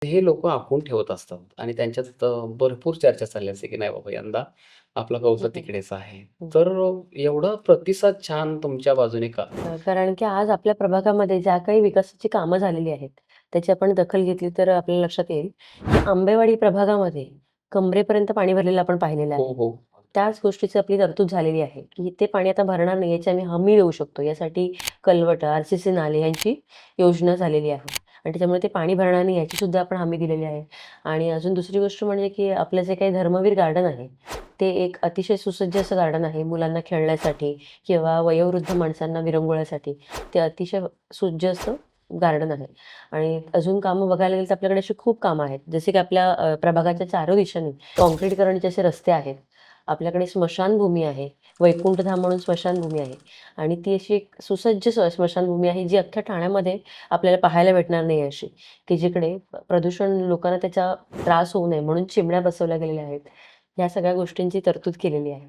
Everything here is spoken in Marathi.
हे लोकं आखून ठेवत असतात आणि त्यांच्यात भरपूर चर्चा चालली असते, की नाही बाबा यंदा आपला कौसा हं, हं. तिकडेच आहे. हं. तर एवढा प्रतिसाद छान तुमच्या बाजूने का? कारण की आज आपल्या प्रभागामध्ये ज्या काही विकासाची कामं झालेली आहेत, त्याची आपण दखल घेतली तर आपल्याला लक्षात येईल, की आंबेवाडी प्रभागामध्ये कमरेपर्यंत पाणी भरलेलं आपण पाहिलेलं हो, आहे. हो. त्याच गोष्टीची आपली तरतूद झालेली आहे, की ते पाणी आता भरणार नाही याची आम्ही हमी देऊ शकतो. यासाठी कलवटं, आर-सी-सी नाले यांची योजना झालेली आहे आणि त्याच्यामुळे ते पाणी भरणार नाही याची सुद्धा आपण हमी दिलेली आहे. आणि अजून दुसरी गोष्ट म्हणजे, की आपलं जे काही धर्मवीर गार्डन आहे, ते एक अतिशय सुसज्ज असं गार्डन आहे मुलांना खेळण्यासाठी किंवा वयोवृद्ध माणसांना विरंगुळ्यासाठी. ते अतिशय सुसज्ज असं गार्डन आहे. आणि अजून कामं बघायला गेलं तर आपल्याकडे अशी खूप कामं आहेत. जसे की आपल्या प्रभागाच्या चारही दिशांनी काँक्रीटीकरणचे असे रस्ते आहेत. आपल्याकडे स्मशानभूमी आहे. वैकुंठधाम म्हणून स्मशानभूमी आहे आणि ती अशी एक सुसज्ज स्मशानभूमी आहे, जी अख्ख्या ठाण्यामध्ये आपल्याला पाहायला भेटणार नाही अशी, की जिकडे प्रदूषण लोकांना त्याचा त्रास होऊ नये म्हणून चिमण्या बसवल्या गेलेल्या आहेत. या सगळ्या गोष्टींची तरतूद केलेली आहे.